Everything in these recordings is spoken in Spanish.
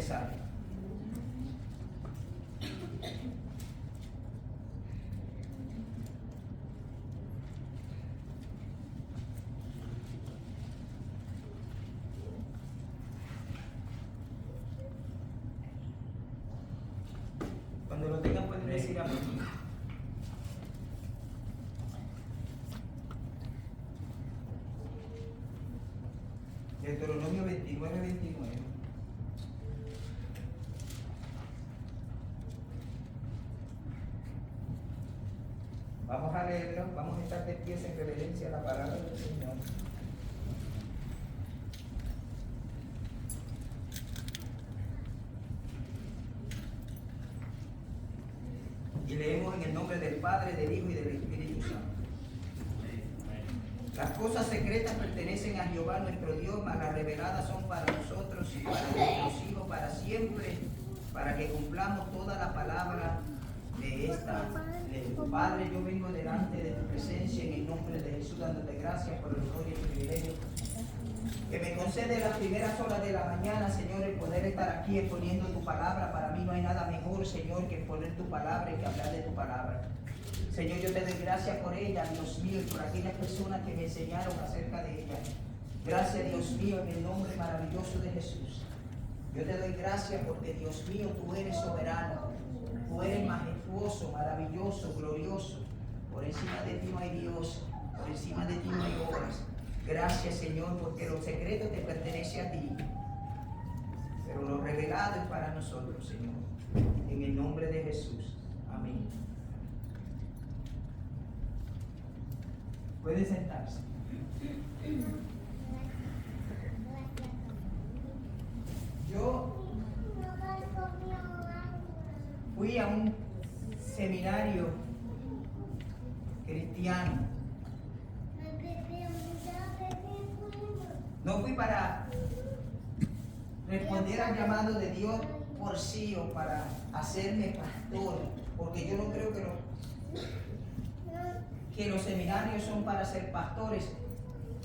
sale. Cuando lo tengan pueden decir amén. Deuteronomio 29:29. Vamos a leerlo, vamos a estar de pies en reverencia a la palabra del Señor. Y leemos en el nombre del Padre, del Hijo y del Espíritu Santo. Las cosas secretas pertenecen a Jehová nuestro Dios, mas las reveladas son para nosotros y para nuestros hijos para siempre, para que cumplamos toda la palabra de esta ley. Padre, yo vengo delante de tu presencia en el nombre de Jesús, dándote gracias por el honor y el privilegio que me concede las primeras horas de la mañana, Señor, el poder estar aquí exponiendo tu palabra. Para mí no hay nada mejor, Señor, que exponer tu palabra y que hablar de tu palabra. Señor, yo te doy gracias por ella, Dios mío, y por aquellas personas que me enseñaron acerca de ella. Gracias, Dios mío, en el nombre maravilloso de Jesús. Yo te doy gracias porque, Dios mío, tú eres soberano, tú eres majestuoso, maravilloso, glorioso. Por encima de ti no hay Dios, por encima de ti no hay obras. Gracias, Señor, porque lo secreto te pertenece a ti, pero lo revelado es para nosotros, Señor. En el nombre de Jesús. Amén. Pueden sentarse. Yo fui a un seminario cristiano. No fui para responder al llamado de Dios por sí o para hacerme pastor, porque yo no creo que los seminarios son para ser pastores.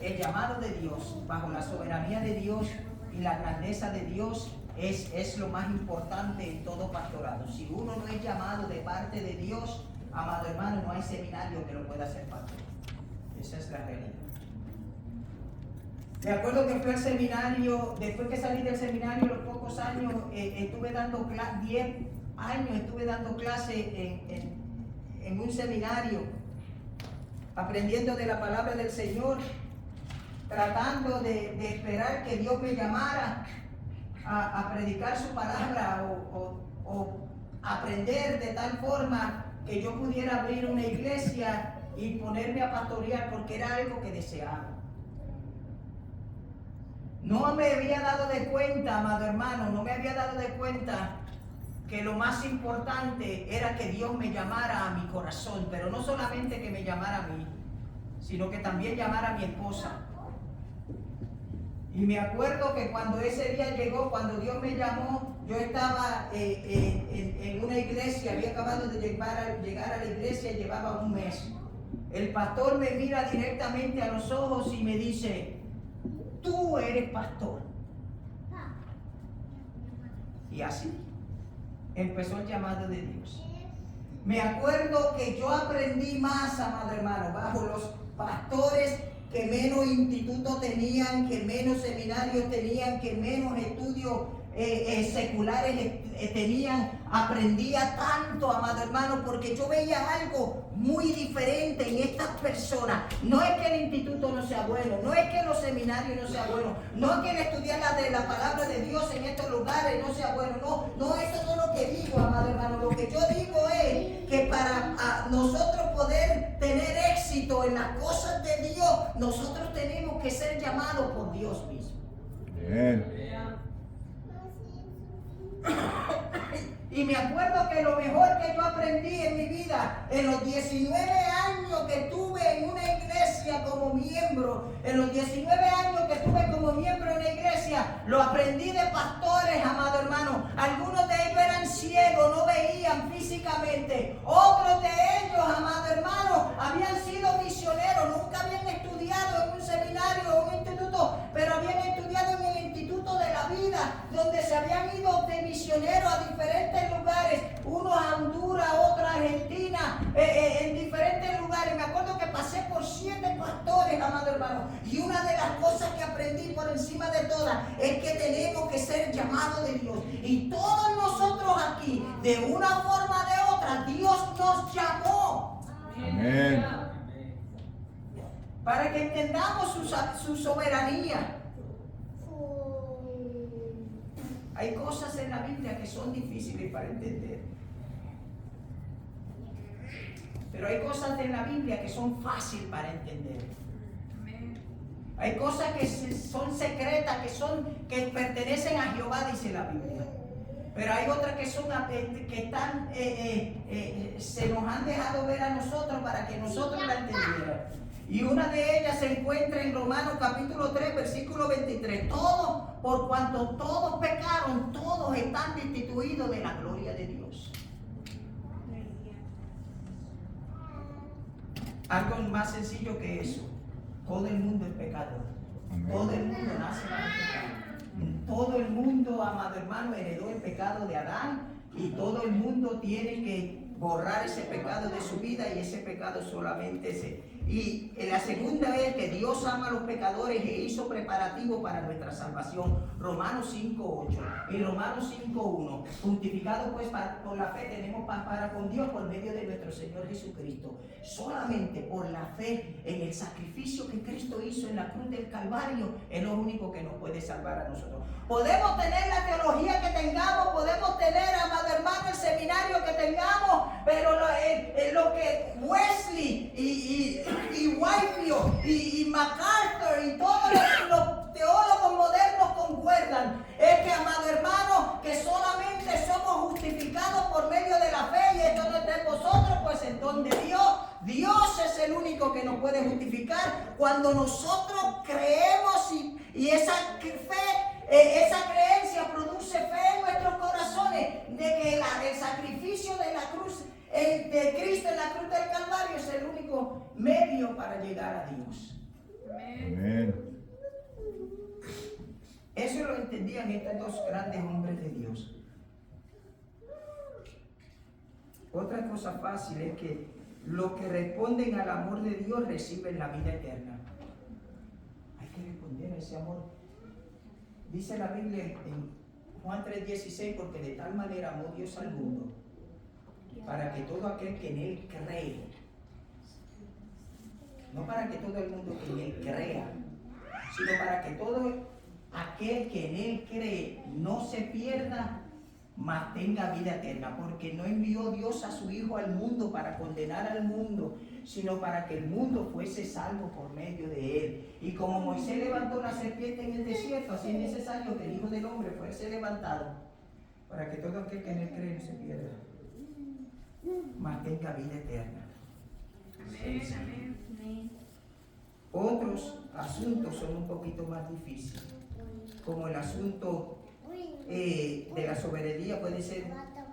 El llamado de Dios, bajo la soberanía de Dios y la grandeza de Dios, es lo más importante en todo pastorado. Si uno no es llamado de parte de Dios, amado hermano, no hay seminario que lo pueda hacer pastor. Esa es la realidad. Me acuerdo que fui al seminario, después que salí del seminario, a los pocos años, estuve dando 10 años, estuve dando clase en un seminario, aprendiendo de la palabra del Señor, tratando de esperar que Dios me llamara a predicar su palabra o aprender de tal forma que yo pudiera abrir una iglesia y ponerme a pastorear, porque era algo que deseaba. No me había dado de cuenta, amado hermano, no me había dado de cuenta que lo más importante era que Dios me llamara a mi corazón, pero no solamente que me llamara a mí, sino que también llamara a mi esposa. Y me acuerdo que cuando ese día llegó, cuando Dios me llamó, yo estaba en una iglesia, había acabado de llegar a la iglesia, llevaba un mes. El pastor me mira directamente a los ojos y me dice: tú eres pastor. Y así empezó el llamado de Dios. Me acuerdo que yo aprendí más, amado hermano, bajo los pastores que menos instituto tenían, que menos seminarios tenían, que menos estudios seculares tenían. Aprendía tanto, amado hermano, porque yo veía algo muy diferente en estas personas. No es que el instituto no sea bueno, no es que los seminarios no sean buenos, no es que el estudiar la palabra de Dios en estos lugares no sea bueno, no, eso no es lo que digo, amado hermano. Lo que yo digo es que para nosotros poder tener éxito en las cosas de Dios, nosotros tenemos que ser llamados por Dios mismo. Bien. Y me acuerdo que lo mejor que yo aprendí en mi vida, en los 19 años que estuve en una iglesia como miembro, en los 19 años que estuve como miembro en la iglesia, lo aprendí de pastores, amado hermano. Algunos de ellos eran ciegos, no veían físicamente. Otros de ellos, amado hermano, habían sido misioneros, nunca habían estudiado en un seminario o un instituto, pero habían estudiado en el instituto de la vida, donde se habían ido de pecadores, amado hermano. Y una de las cosas que aprendí por encima de todas es que tenemos que ser llamados de Dios. Y todos nosotros aquí, de una forma o de otra, Dios nos llamó. Amén. Para que entendamos su soberanía. Hay cosas en la Biblia que son difíciles para entender. Pero hay cosas en la Biblia que son fáciles para entender. Hay cosas que son secretas, que pertenecen a Jehová, dice la Biblia. Pero hay otras que se nos han dejado ver a nosotros para que nosotros la entendiéramos. Y una de ellas se encuentra en Romanos capítulo 3, versículo 23. Todos, por cuanto todos pecaron, todos están destituidos de la gloria de Dios. Algo más sencillo que eso. Todo el mundo es pecador. Amén. Todo el mundo nace para el pecado. Todo el mundo, amado hermano, heredó el pecado de Adán. Y todo el mundo tiene que borrar ese pecado de su vida, y ese pecado solamente y la segunda vez que Dios ama a los pecadores e hizo preparativo para nuestra salvación. Romanos 5:8 y Romanos 5:1. Justificado pues por la fe tenemos paz para con Dios por medio de nuestro Señor Jesucristo. Solamente por la fe en el sacrificio que Cristo hizo en la cruz del Calvario es lo único que nos puede salvar a nosotros. Podemos tener la teología que tengamos, podemos tener, amado hermano, el seminario que tengamos, pero lo que Wesley y Whitefield y MacArthur y todos los teólogos modernos concuerdan es que, amado hermano, que solamente somos justificados por medio de la fe, y esto no está en vosotros, pues en don de Dios. Dios es el único que nos puede justificar cuando nosotros creemos, y esa fe, esa creencia produce fe en nuestros corazones de que el sacrificio de la cruz de Cristo en la cruz del Calvario es el único medio para llegar a Dios. Amén. Eso lo entendían estos dos grandes hombres de Dios. Otra cosa fácil es que los que responden al amor de Dios reciben la vida eterna. Hay que responder a ese amor. Dice la Biblia en Juan 3:16, porque de tal manera amó Dios al mundo, para que todo aquel que en él cree, no para que todo el mundo que en él crea, sino para que todo aquel que en él cree no se pierda, mas tenga vida eterna. Porque no envió Dios a su Hijo al mundo para condenar al mundo, sino para que el mundo fuese salvo por medio de él. Y como Moisés levantó la serpiente en el desierto, así es necesario que el Hijo del Hombre fuese levantado, para que todo aquel que en él cree no se pierda, mas tenga vida eterna. Amén. Otros asuntos son un poquito más difíciles, como el asunto de la soberanía puede ser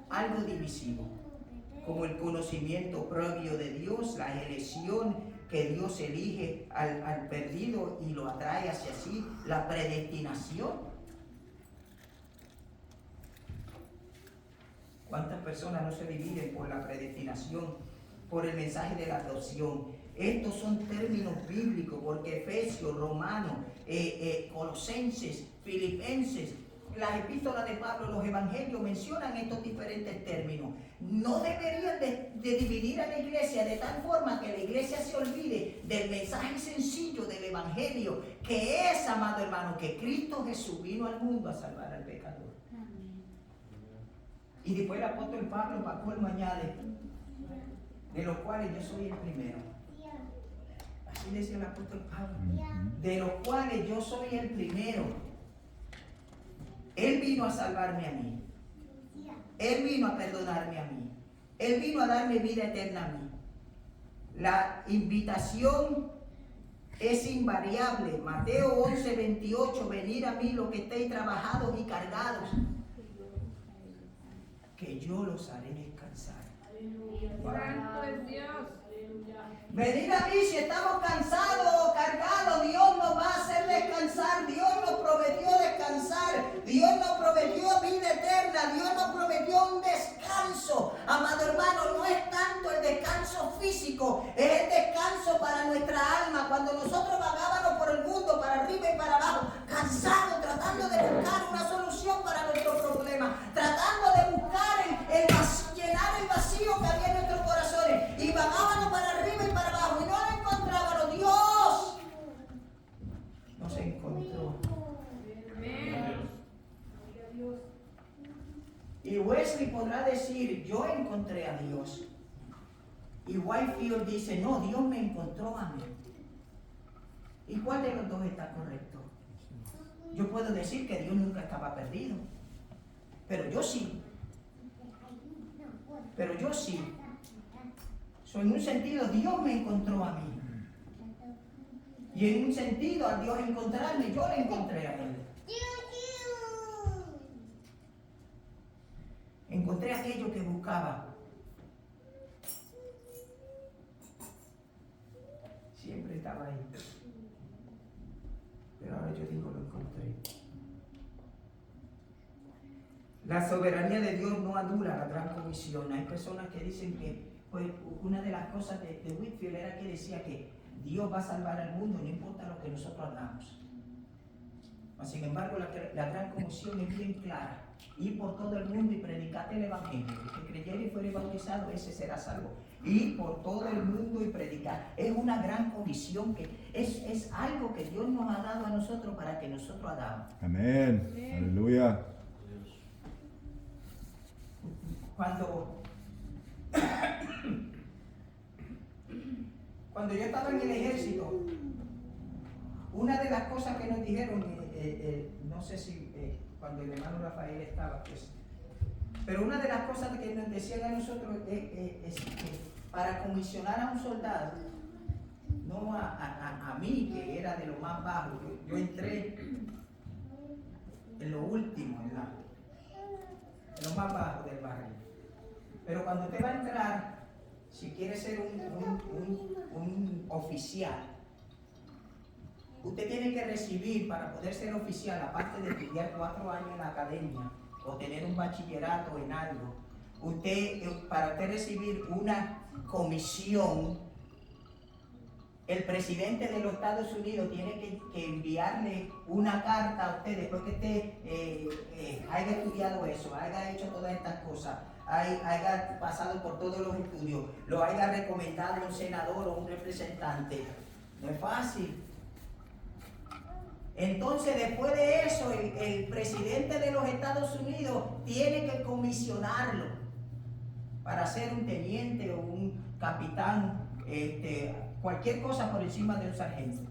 algo divisivo, como el conocimiento propio de Dios, la elección que Dios elige al perdido y lo atrae hacia sí, la predestinación. ¿Cuántas personas no se dividen por la predestinación, por el mensaje de la adopción? Estos son términos bíblicos, porque Efesios, Romanos, Colosenses, Filipenses, las epístolas de Pablo, los evangelios mencionan estos diferentes términos. No deberían de dividir a la iglesia de tal forma que la iglesia se olvide del mensaje sencillo del evangelio, que es, amado hermano, que Cristo Jesús vino al mundo a salvar al pecador. Y después el apóstol Pablo, para colmo, añade, de los cuales yo soy el primero. Así decía el apóstol Pablo, de los cuales yo soy el primero. Él vino a salvarme a mí. Él vino a perdonarme a mí. Él vino a darme vida eterna a mí. La invitación es invariable. Mateo 11:28, venid a mí los que estéis trabajados y cargados, que yo los haré descansar. Santo es Dios. Venid a mí si estamos cansados o cargados, Dios nos va a hacer descansar. Dios nos prometió descansar, Dios nos prometió vida eterna, Dios nos prometió un descanso. Amado hermano, no es tanto el descanso físico, es el descanso para nuestra alma. Cuando nosotros encontré a Dios. Y Whitefield dice, no, Dios me encontró a mí. ¿Y cuál de los dos está correcto? Yo puedo decir que Dios nunca estaba perdido, pero yo sí. Pero yo sí. En un sentido, Dios me encontró a mí. Y en un sentido, al Dios encontrarme, yo le encontré a Él. Encontré aquello que buscaba. Siempre estaba ahí. Pero ahora yo digo, lo encontré. La soberanía de Dios no anula la gran comisión. Hay personas que dicen que pues, una de las cosas de Whitefield era que decía que Dios va a salvar al mundo, no importa lo que nosotros hagamos. Sin embargo, la gran comisión es bien clara. Ir por todo el mundo y predicar el Evangelio. El que creyere y fuere bautizado, ese será salvo. Ir por todo el mundo y predicar. Es una gran comisión que es algo que Dios nos ha dado a nosotros para que nosotros hagamos. Amén. Aleluya. Cuando yo estaba en el ejército, una de las cosas que nos dijeron, no sé si cuando el hermano Rafael estaba, pues, pero una de las cosas que nos decían a nosotros es que para comisionar a un soldado, no a mí, que era de lo más bajo, yo entré en lo último, en lo más bajo del barrio. Pero cuando usted va a entrar, si quiere ser un oficial, usted tiene que recibir, para poder ser oficial, aparte de estudiar 4 años en la academia o tener un bachillerato en algo, para usted recibir una comisión, el presidente de los Estados Unidos tiene que enviarle una carta a usted después que usted haya estudiado eso, haya hecho todas estas cosas, haya pasado por todos los estudios, lo haya recomendado a un senador o un representante. No es fácil. Entonces, después de eso, el presidente de los Estados Unidos tiene que comisionarlo para ser un teniente o un capitán, cualquier cosa por encima de un sargento.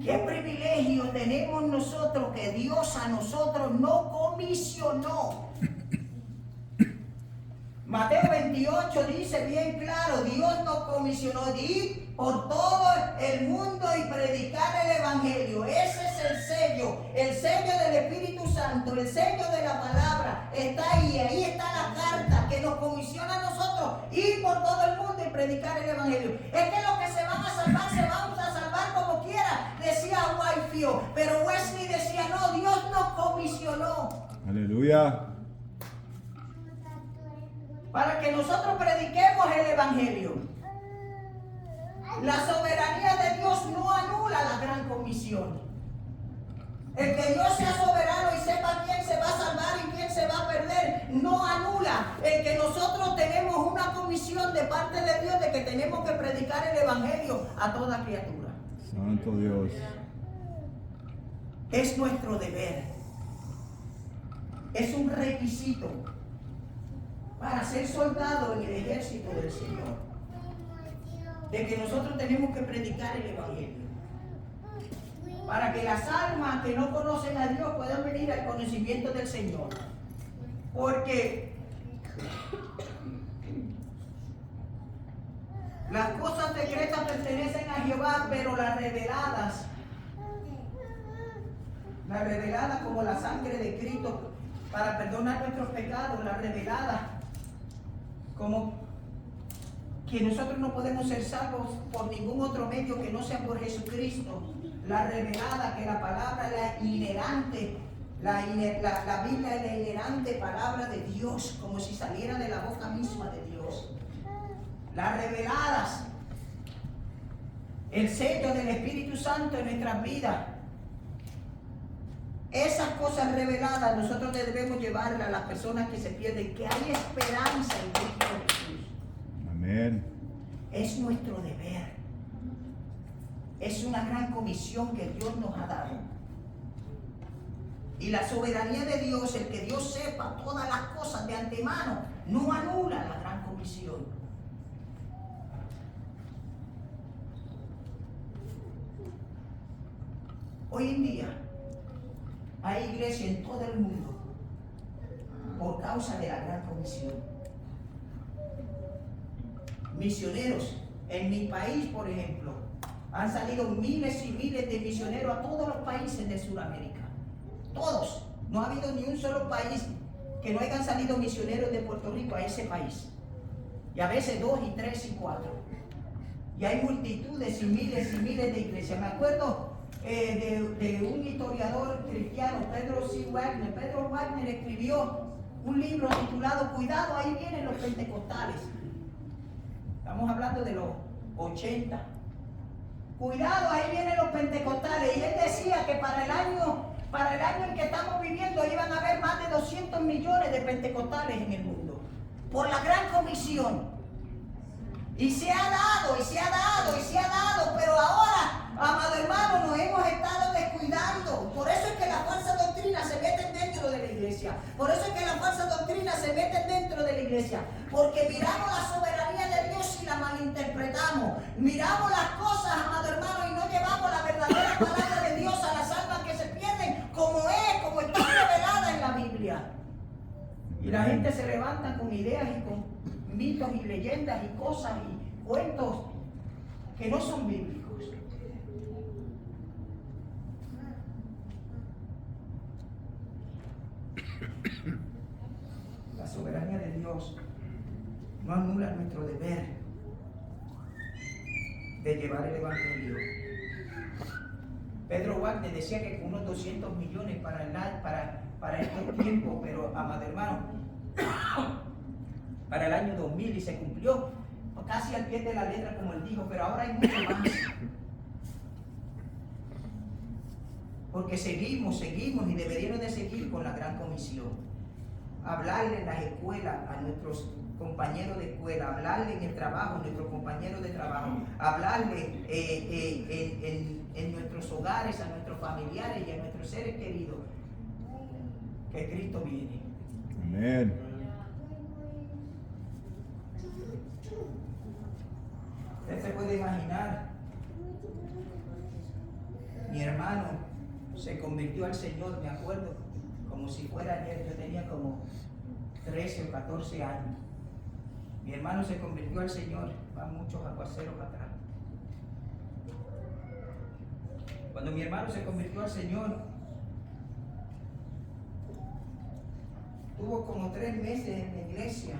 ¿Qué privilegio tenemos nosotros que Dios a nosotros no comisionó? Mateo 28 dice bien claro, Dios nos comisionó de ir por todo el mundo y predicar el Evangelio. Ese es el sello del Espíritu Santo, el sello de la palabra. Está ahí está la carta que nos comisiona a nosotros, ir por todo el mundo y predicar el Evangelio. Es que los que se van a salvar, se van a salvar como quiera, decía Whitefield, pero Wesley decía, no, Dios nos comisionó. Aleluya. Para que nosotros prediquemos el Evangelio. La soberanía de Dios no anula la gran comisión. El que Dios sea soberano y sepa quién se va a salvar y quién se va a perder, no anula el que nosotros tenemos una comisión de parte de Dios de que tenemos que predicar el Evangelio a toda criatura. Santo Dios. Es nuestro deber. Es un requisito para ser soldado en el ejército del Señor, de que nosotros tenemos que predicar el Evangelio, para que las almas que no conocen a Dios puedan venir al conocimiento del Señor. Porque las cosas secretas pertenecen a Jehová, pero las reveladas como la sangre de Cristo para perdonar nuestros pecados, las reveladas como que nosotros no podemos ser salvos por ningún otro medio que no sea por Jesucristo. La revelada, que la palabra, la inherente, la Biblia es la inherente palabra de Dios, como si saliera de la boca misma de Dios. Las reveladas, el sello del Espíritu Santo en nuestras vidas. Esas cosas reveladas nosotros debemos llevarlas a las personas que se pierden, que hay esperanza en Cristo Jesús. Amén. Es nuestro deber. Es una gran comisión que Dios nos ha dado. Y la soberanía de Dios, el que Dios sepa todas las cosas de antemano, no anula la gran comisión. Hoy en día hay iglesias en todo el mundo por causa de la gran comisión. Misioneros en mi país, por ejemplo, han salido miles y miles de misioneros a todos los países de Sudamérica. Todos. No ha habido ni un solo país que no hayan salido misioneros de Puerto Rico a ese país. Y a veces 2 y 3 y 4. Y hay multitudes y miles de iglesias. Me acuerdo de un historiador cristiano, Pedro C. Wagner. Pedro Wagner escribió un libro titulado Cuidado, ahí vienen los pentecostales. Estamos hablando de los 80. Cuidado, ahí vienen los pentecostales. Y él decía que para el año en que estamos viviendo iban a haber más de 200 millones de pentecostales en el mundo. Por la gran comisión. Y se ha dado, pero ahora, amado hermano, nos hemos estado descuidando. Por eso es que las falsas doctrinas se meten dentro de la iglesia. Por eso es que las falsas doctrinas se meten dentro de la iglesia. Porque miramos la soberanía de Dios y la malinterpretamos. Miramos las cosas, amado hermano, y no llevamos la verdadera palabra de Dios a las almas que se pierden, como está revelada en la Biblia. Y la gente se levanta con ideas y con mitos y leyendas y cosas y cuentos que no son bíblicos. La soberanía de Dios no anula nuestro deber de llevar el evangelio. Pedro Wagner decía que con unos 200 millones para estos tiempos, pero amado hermano, para el año 2000 y se cumplió casi al pie de la letra como él dijo, pero ahora hay mucho más. Porque seguimos y deberíamos de seguir con la gran comisión. Hablarle en las escuelas a nuestros compañeros de escuela, hablarle en el trabajo a nuestros compañeros de trabajo, hablarle en nuestros hogares, a nuestros familiares y a nuestros seres queridos, que Cristo viene. Amén. Usted se puede imaginar, mi hermano se convirtió al Señor, me acuerdo, como si fuera ayer. Yo tenía como 13 o 14 años. Mi hermano se convirtió al Señor, van muchos aguaceros atrás. Cuando mi hermano se convirtió al Señor, tuvo como 3 meses en la iglesia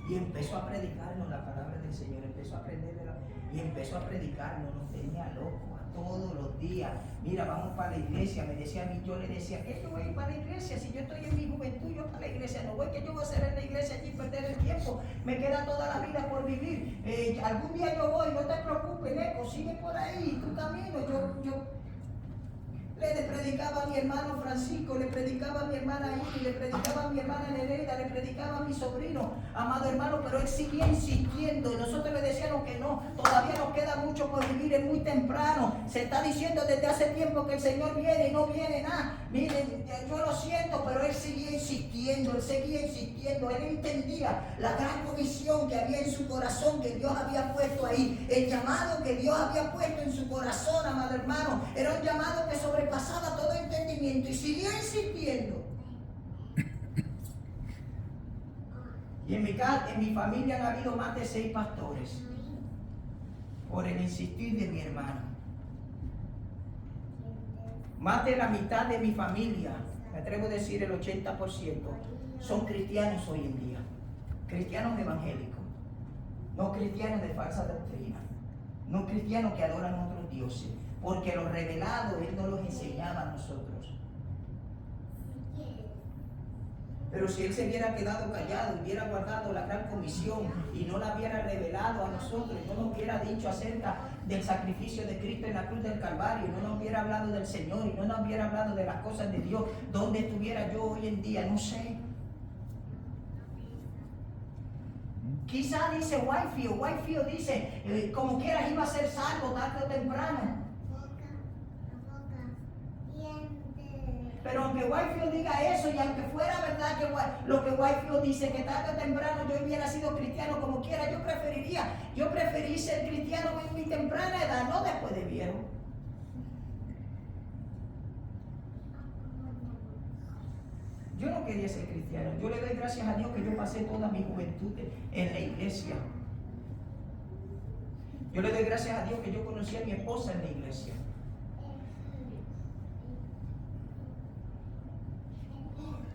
y empezó a predicarnos la palabra del Señor, empezó a aprenderla y empezó a predicarnos, nos tenía locos todos los días. Mira, vamos para la iglesia, me decía a mí, yo le decía, ¿qué yo voy a ir para la iglesia? Si yo estoy en mi juventud, yo para la iglesia no voy, que yo voy a hacer en la iglesia allí, perder el tiempo, me queda toda la vida por vivir, algún día yo voy, no te preocupes, Neco, sigue por ahí, tu camino. Yo le predicaba a mi hermano Francisco, le predicaba a mi hermana Iri, le predicaba a mi hermana Nereida, le predicaba a mi sobrino, amado hermano, pero él seguía insistiendo y nosotros le decíamos que no, todavía nos queda mucho por vivir, es muy temprano, se está diciendo desde hace tiempo que el Señor viene y no viene nada. Miren, yo lo siento, pero él seguía insistiendo, él entendía la gran comisión que había en su corazón, que Dios había puesto ahí, el llamado que Dios había puesto en su corazón, amado hermano, era un llamado que sobrepasaba todo entendimiento y siguió insistiendo. Y en mi familia han habido más de 6 pastores por el insistir de mi hermano. Más de la mitad de mi familia, me atrevo a decir el 80%, son cristianos hoy en día. Cristianos evangélicos, no cristianos de falsa doctrina, no cristianos que adoran a otros dioses, porque los revelados Él no los enseñaba a nosotros. Pero si Él se hubiera quedado callado, hubiera guardado la gran comisión y no la hubiera revelado a nosotros, no nos hubiera dicho acerca del sacrificio de Cristo en la cruz del Calvario, no nos hubiera hablado del Señor y no nos hubiera hablado de las cosas de Dios, ¿dónde estuviera yo hoy en día? No sé. Quizá dice Whitefield dice, como quieras iba a ser salvo tarde o temprano. Pero aunque Whitefield diga eso, y aunque fuera verdad que lo que Whitefield dice, que tarde o temprano yo hubiera sido cristiano como quiera, yo preferí ser cristiano en mi temprana edad, no después de viejo. Yo no quería ser cristiano. Yo le doy gracias a Dios que yo pasé toda mi juventud en la iglesia. Yo le doy gracias a Dios que yo conocí a mi esposa en la iglesia.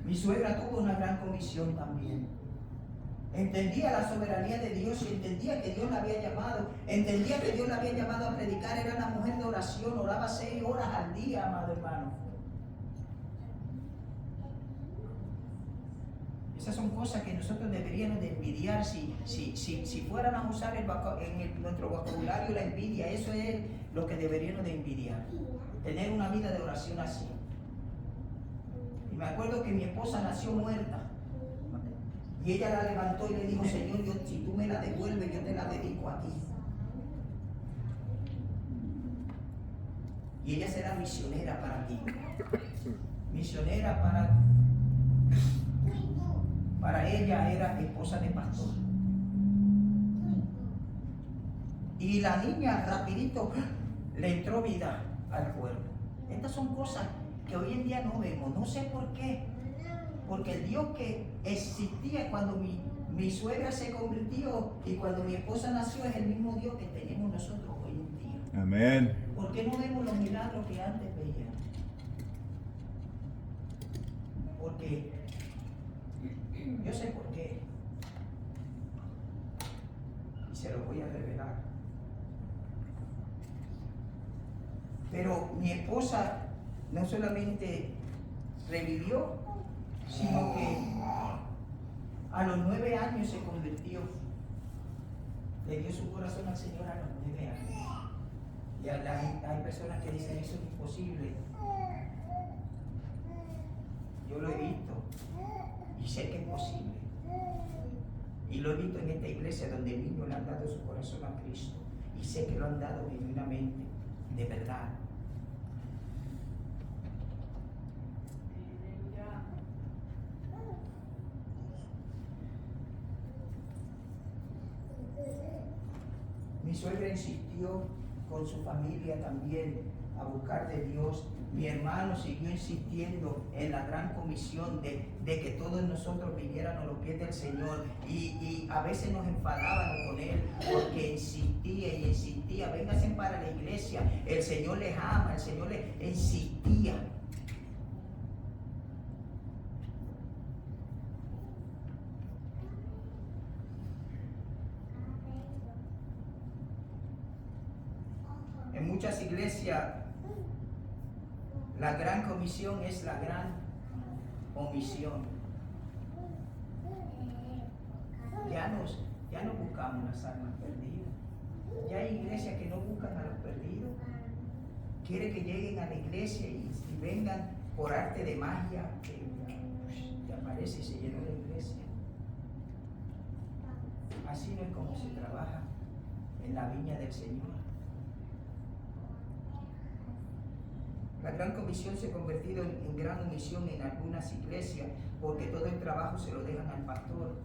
Mi suegra tuvo una gran comisión también. Entendía la soberanía de Dios y entendía que Dios la había llamado. Entendía que Dios la había llamado a predicar. Era una mujer de oración, oraba 6 horas al día, amado hermano. Esas son cosas que nosotros deberíamos de envidiar si fueran a usar nuestro vocabulario la envidia. Eso es lo que deberíamos de envidiar. Tener una vida de oración así. Y me acuerdo que mi esposa nació muerta. Y ella la levantó y le dijo, Señor, si tú me la devuelves, yo te la dedico a ti. Y ella será misionera para ti. Misionera para ella era esposa de pastor. Y la niña rapidito le entró vida al cuerpo. Estas son cosas que hoy en día no vemos. No sé por qué. Porque el Dios que existía cuando mi suegra se convirtió y cuando mi esposa nació es el mismo Dios que tenemos nosotros hoy en día. Amén. ¿Por qué no vemos los milagros que antes veíamos? Porque yo sé por qué. Y se lo voy a revelar. Pero mi esposa no solamente revivió, sino que a los 9 años se convirtió. Le dio su corazón al Señor a los 9 años. Y hay personas que dicen eso es imposible. Yo lo he visto y sé que es posible. Y lo he visto en esta iglesia donde el niño le han dado su corazón a Cristo. Y sé que lo han dado genuinamente, de verdad. Mi suegra insistió con su familia también a buscar de Dios. Mi hermano siguió insistiendo en la gran comisión de que todos nosotros viniéramos a los pies del Señor y a veces nos enfadábamos con él porque insistía y insistía, vénganse para la iglesia, el Señor les ama, el Señor les insistía. En muchas iglesias la gran comisión es la gran omisión. Ya no buscamos las almas perdidas. Ya hay iglesias que no buscan a los perdidos. Quiere que lleguen a la iglesia y vengan por arte de magia, que aparece y se llenó la iglesia. Así no es como se trabaja en la viña del Señor. La gran comisión se ha convertido en gran omisión en algunas iglesias porque todo el trabajo se lo dejan al pastor.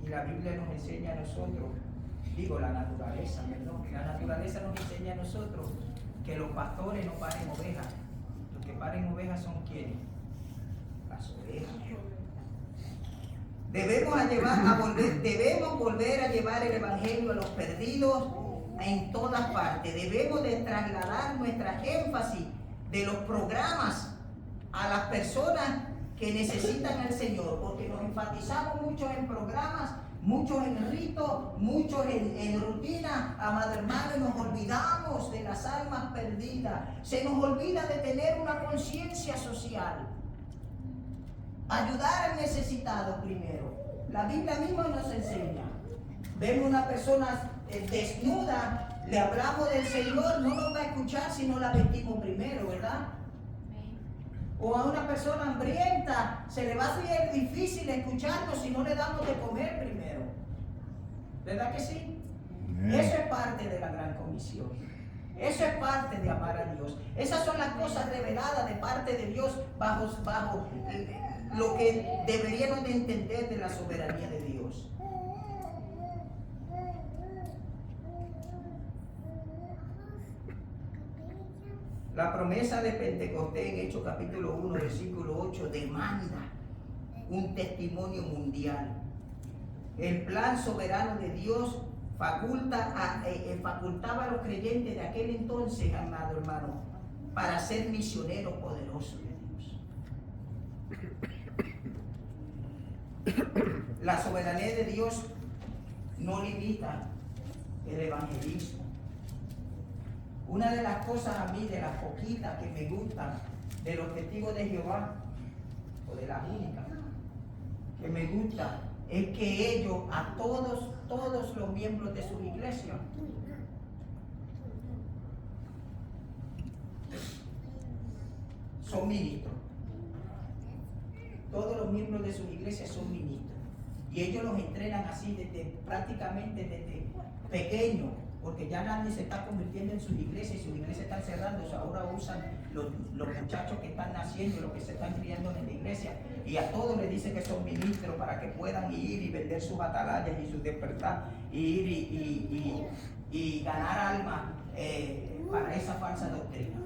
Y la Biblia nos enseña a nosotros, la naturaleza nos enseña a nosotros que los pastores no paren ovejas. Los que paren ovejas son ¿quiénes? Las ovejas. Debemos volver a llevar el evangelio a los perdidos en todas partes. Debemos de trasladar nuestra énfasis de los programas a las personas que necesitan al Señor, porque nos enfatizamos mucho en programas, muchos en ritos, muchos en rutina, amado hermano, y nos olvidamos de las almas perdidas. Se nos olvida de tener una conciencia social. Ayudar al necesitado primero. La Biblia misma nos enseña. Vemos una persona desnuda, le hablamos del Señor, no nos va a escuchar si no la vestimos primero, ¿verdad? O a una persona hambrienta se le va a hacer difícil escucharnos si no le damos de comer primero. ¿Verdad que sí? Eso es parte de la gran comisión. Eso es parte de amar a Dios. Esas son las cosas reveladas de parte de Dios bajo lo que deberíamos de entender de la soberanía de Dios. La promesa de Pentecostés en Hechos capítulo 1, versículo 8 demanda un testimonio mundial. El plan soberano de Dios facultaba a los creyentes de aquel entonces, amado hermano, para ser misioneros poderosos de Dios. La soberanía de Dios no limita el evangelismo. Una de las cosas a mí, de las poquitas que me gustan de los testigos de Jehová, o de las únicas que me gusta, es que ellos, a todos los miembros de su iglesia, son ministros. Todos los miembros de su iglesia son ministros. Y ellos los entrenan así prácticamente desde pequeños, porque ya nadie se está convirtiendo en sus iglesias y sus iglesias están cerrando. Ahora usan los muchachos que están naciendo, los que se están criando en la iglesia, y a todos les dicen que son ministros para que puedan ir y vender sus atalayas y sus despertar, y ir y ganar almas para esa falsa doctrina.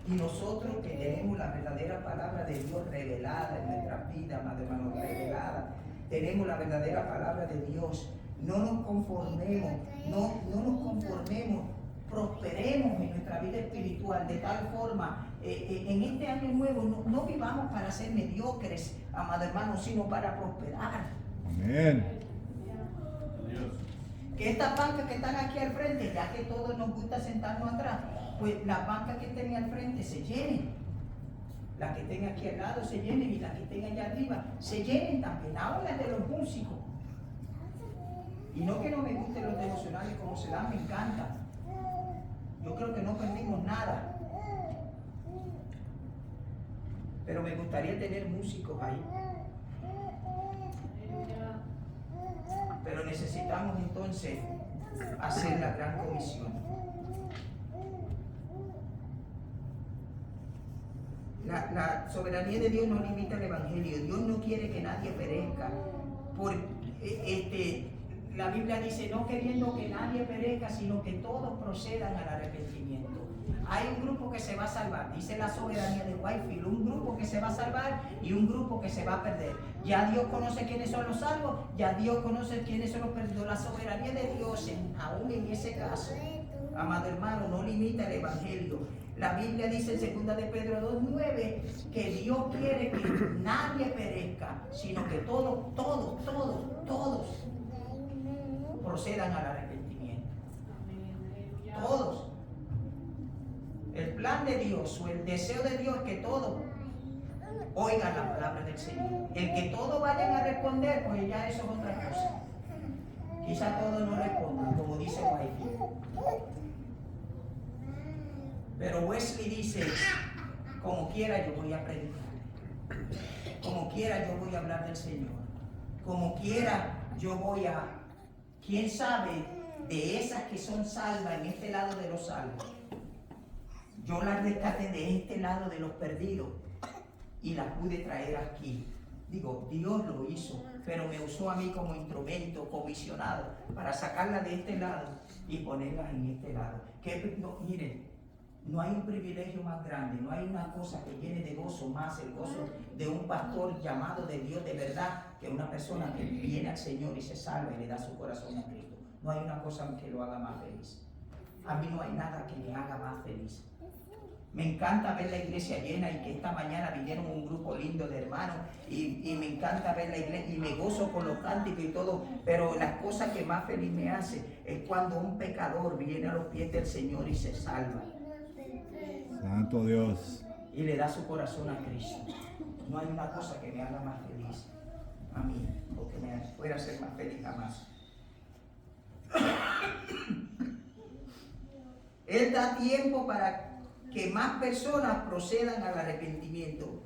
Y nosotros que tenemos la verdadera palabra de Dios revelada en nuestras vidas, amado hermano, revelada, tenemos la verdadera palabra de Dios. No nos conformemos, prosperemos en nuestra vida espiritual de tal forma, en este año nuevo, no vivamos para ser mediocres, amado hermano, sino para prosperar. Amén. Que estas bancas que están aquí al frente, ya que todos nos gusta sentarnos atrás, pues las bancas que estén al frente se llenen. Las que estén aquí al lado se llenen, y las que estén allá arriba se llenen también, aún las de los músicos. Y no que no me gusten los devocionales como se dan, me encantan. Yo creo que no perdimos nada. Pero me gustaría tener músicos ahí. Pero necesitamos entonces hacer la gran comisión. La soberanía de Dios no limita el evangelio. Dios no quiere que nadie perezca. La Biblia dice, no queriendo que nadie perezca, sino que todos procedan al arrepentimiento. Hay un grupo que se va a salvar, dice la soberanía de Whitefield, un grupo que se va a salvar y un grupo que se va a perder. Ya Dios conoce quiénes son los salvos, ya Dios conoce quiénes son los perdidos. La soberanía de Dios, aún en ese caso, amado hermano, no limita el evangelio. La Biblia dice en 2 de Pedro 2:9 que Dios quiere que nadie perezca, sino que todos procedan al arrepentimiento. Todos. El plan de Dios o el deseo de Dios es que todos oigan la palabra del Señor. El que todos vayan a responder, pues ya eso es otra cosa. Quizá todos no respondan, como dice Whitefield. Pero Wesley dice, como quiera yo voy a predicar. Como quiera yo voy a hablar del Señor. Como quiera yo voy a... ¿Quién sabe de esas que son salvas en este lado de los salvos? Yo las rescaté de este lado de los perdidos y las pude traer aquí. Digo, Dios lo hizo, pero me usó a mí como instrumento comisionado para sacarlas de este lado y ponerlas en este lado. Miren, no hay un privilegio más grande, no hay una cosa que llene de gozo más el gozo de un pastor llamado de Dios de verdad que una persona que viene al Señor y se salva y le da su corazón a Cristo. No hay una cosa que lo haga más feliz. A mí no hay nada que me haga más feliz. Me encanta ver la iglesia llena y que esta mañana vinieron un grupo lindo de hermanos y me encanta ver la iglesia y me gozo con los cánticos y todo, pero las cosas que más feliz me hace es cuando un pecador viene a los pies del Señor y se salva. Santo Dios. Y le da su corazón a Cristo. No hay una cosa que me haga más feliz a mí, o que me pueda hacer más feliz jamás. Él da tiempo para que más personas procedan al arrepentimiento.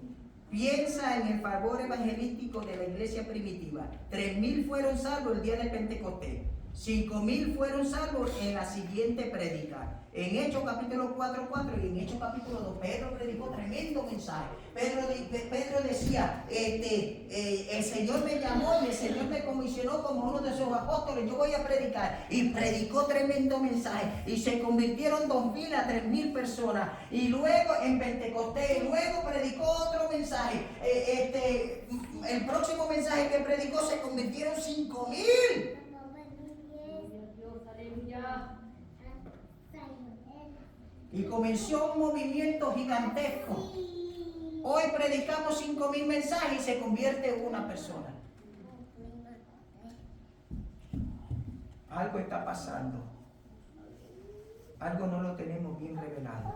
Piensa en el favor evangelístico de la iglesia primitiva. 3,000 fueron salvos el día de Pentecostés. 5,000 fueron salvos en la siguiente prédica. En Hechos capítulo 4:4 y en Hechos capítulo 2, Pedro predicó tremendo mensaje. Pedro decía, el Señor me llamó y el Señor me comisionó como uno de sus apóstoles, yo voy a predicar. Y predicó tremendo mensaje y se convirtieron 2,000 a 3,000 personas. Y luego en Pentecostés, luego predicó otro mensaje. El próximo mensaje que predicó se convirtieron 5,000. Y comenzó un movimiento gigantesco. Hoy predicamos 5,000 mensajes y se convierte en una persona. Algo está pasando. Algo no lo tenemos bien revelado.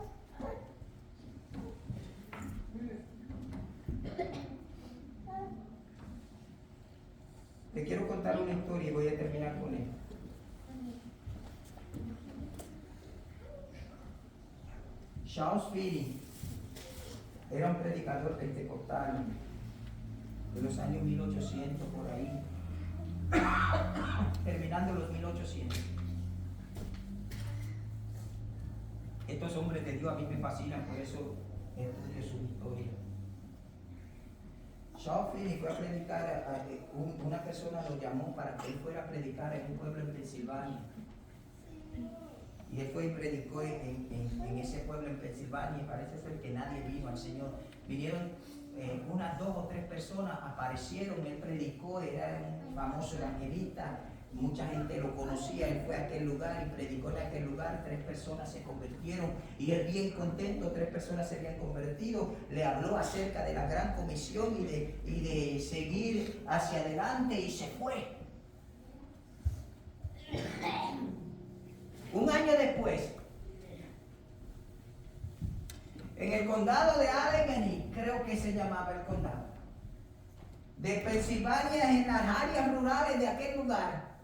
Le quiero contar una historia y voy a terminar con esto. Charles Finney era un predicador pentecostal de los años 1800 por ahí, terminando los 1800. Estos hombres de Dios a mí me fascinan, por eso estudio su historia. Charles Finney fue a predicar, una persona lo llamó para que él fuera a predicar en un pueblo en Pensilvania. Y él fue y predicó en ese pueblo en Pensilvania y parece ser que nadie vino al Señor. Vinieron unas 2 o 3 personas, aparecieron, él predicó, era un famoso evangelista, mucha gente lo conocía, él fue a aquel lugar y predicó en aquel lugar, 3 personas se convirtieron y él bien contento, 3 personas se habían convertido, le habló acerca de la gran comisión y de seguir hacia adelante y se fue. Un año después, en el condado de Allegheny, creo que se llamaba el condado, de Pensilvania, en las áreas rurales de aquel lugar,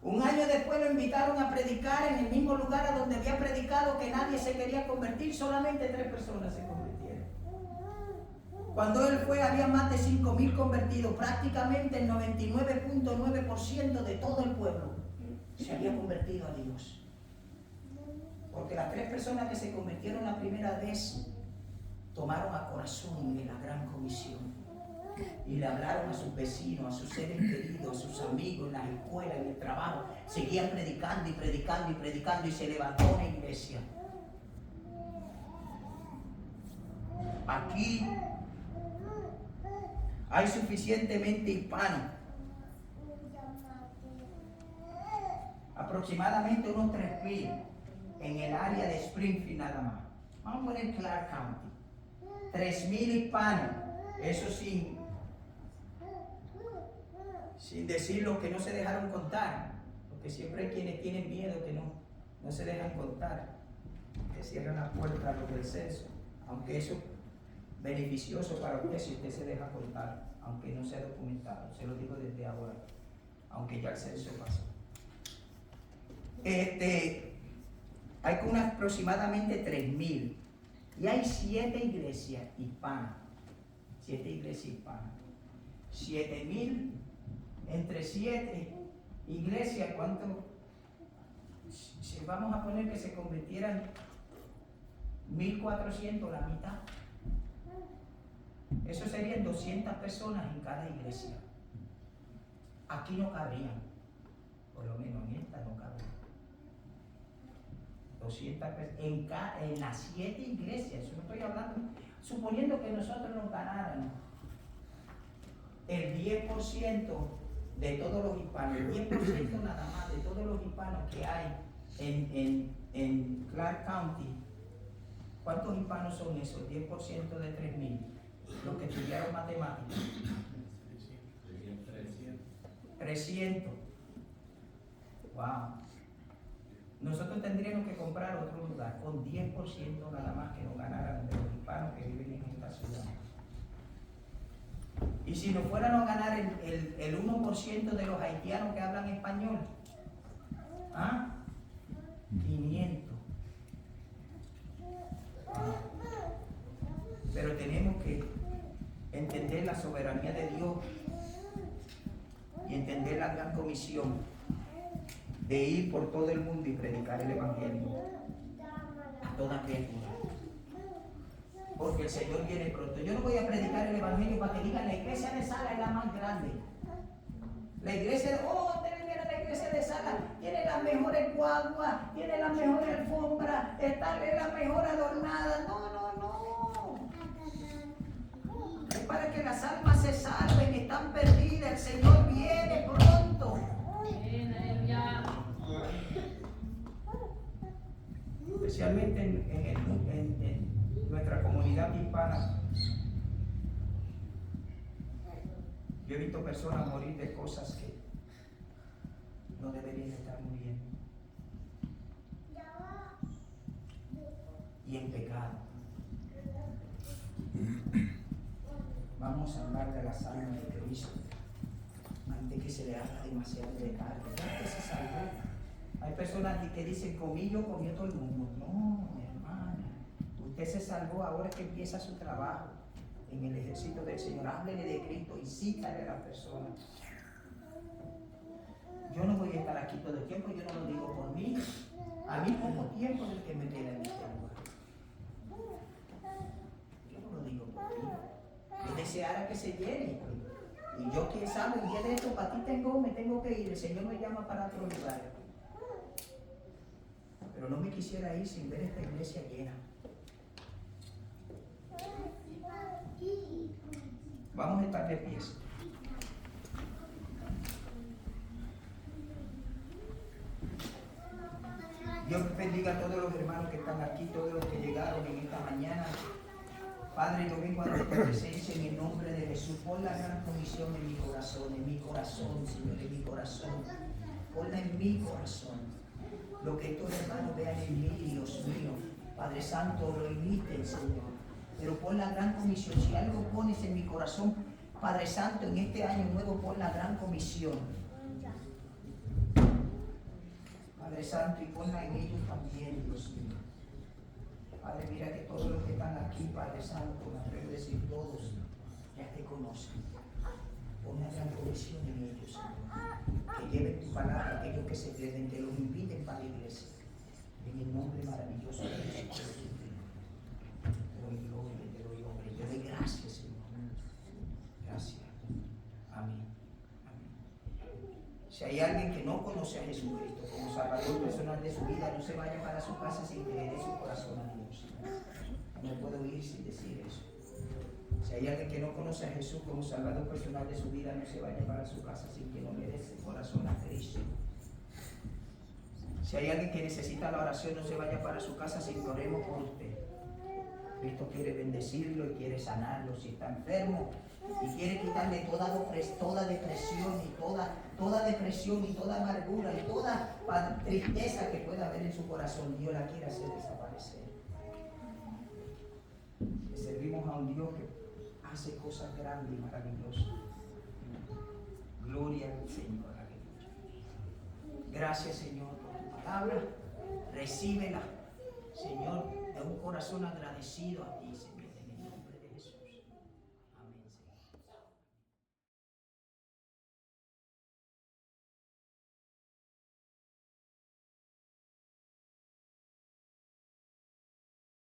un año después lo invitaron a predicar en el mismo lugar a donde había predicado que nadie se quería convertir, solamente 3 personas se convirtieron. Cuando él fue había más de 5,000 convertidos, prácticamente el 99.9% de todo el pueblo se había convertido a Dios. Porque las 3 personas que se convirtieron la primera vez tomaron a corazón en la gran comisión y le hablaron a sus vecinos, a sus seres queridos, a sus amigos en las escuelas, en el trabajo. Seguían predicando y predicando y predicando y se levantó una iglesia. Aquí hay suficientemente hispanos. Aproximadamente unos 3,000 en el área de Springfield nada más. Vamos a poner Clark County. 3,000 hispanos. Eso sin decir los que no se dejaron contar. Porque siempre hay quienes tienen miedo que no se dejan contar. Que cierran la puerta a los del censo. Aunque eso es beneficioso para usted si usted se deja contar. Aunque no sea documentado. Se lo digo desde ahora. Aunque ya el censo pasó. Hay aproximadamente 3,000 y hay 7 iglesias hispanas. 7 iglesias hispanas. 7,000 entre 7 iglesias. ¿Cuánto? Si vamos a poner que se convirtieran 1,400, la mitad. Eso serían 200 personas en cada iglesia. Aquí no cabrían, por lo menos en esta no cabrían. 200 personas en las 7 iglesias. Eso no estoy hablando, suponiendo que nosotros nos ganáramos el 10% de todos los hispanos, el 10% nada más de todos los hispanos que hay en Clark County. ¿Cuántos hispanos son esos? 10% de 3,000. Los que estudiaron matemáticas. 300. Wow. Nosotros tendríamos que comprar otro lugar con 10% nada más que nos ganaran de los hispanos que viven en esta ciudad. Y si nos fueran a ganar el 1% de los haitianos que hablan español, 500. Pero tenemos que entender la soberanía de Dios y entender la gran comisión de ir por todo el mundo y predicar el Evangelio a toda criatura. Porque el Señor viene pronto. Yo no voy a predicar el Evangelio para que digan la iglesia de Sala es la más grande. La iglesia, mira la iglesia de Sala, tiene las mejores guaguas, tiene las mejores alfombras, está la mejor adornada. No. Es para que las almas se salven, están perdidas. El Señor viene pronto. Especialmente en nuestra comunidad hispana. Yo he visto personas morir de cosas que no deberían estar muriendo. Y en pecado. Vamos a hablar de las almas de Cristo antes que se le haga demasiado de tarde. Ya que se salvó. Hay personas que dicen, comió todo el mundo. No, mi hermana. Usted se salvó ahora que empieza su trabajo en el ejército del Señor. Háblele de Cristo, incítale a la persona. Yo no voy a estar aquí todo el tiempo, yo no lo digo por mí. A mí poco tiempo es el que me queda en este lugar. Yo no lo digo por mí. Yo deseara que se llene. Y yo, quién sabe, un día de esto para ti me tengo que ir. El Señor me llama para otro lugar. Pero no me quisiera ir sin ver esta iglesia llena. Vamos a estar de pies. Dios bendiga a todos los hermanos que están aquí, todos los que llegaron en esta mañana. Padre, yo vengo a tu presencia en el nombre de Jesús. Pon la gran comisión en mi corazón, Señor, en mi corazón. Ponla en mi corazón. Lo que estos hermanos vean en mí, Dios mío, Padre Santo, lo imiten, Señor. Pero pon la gran comisión. Si algo pones en mi corazón, Padre Santo, en este año nuevo, pon la gran comisión. Padre Santo, y ponla en ellos también, Dios mío. Padre, mira que todos los que están aquí, Padre Santo, me atrevo a decir todos, ya te conocen. Pon la gran comisión en ellos, Señor. Que lleven tu palabra, aquellos que se creen, que los inviten para la iglesia. En el nombre maravilloso de Jesús. Te doy gloria, te doy honra, te doy gracias, Señor. Gracias. Amén. Si hay alguien que no conoce a Jesucristo como Salvador personal de su vida, no se vaya para su casa sin que le dé su corazón a Dios. No puedo ir sin decir eso. Si hay alguien que no conoce a Jesús como Salvador personal de su vida, no se vaya para su casa sin que no le dé su corazón a Cristo. Si hay alguien que necesita la oración, no se vaya para su casa sin que oremos por usted. Cristo quiere bendecirlo y quiere sanarlo. Si está enfermo y quiere quitarle toda depresión y toda amargura y toda tristeza que pueda haber en su corazón, Dios la quiere hacer desaparecer. Le servimos a un Dios que hace cosas grandes y maravillosas. Gloria al Señor. Aleluya. Gracias, Señor, por tu palabra. Recíbela, Señor, de un corazón agradecido a ti, Señor.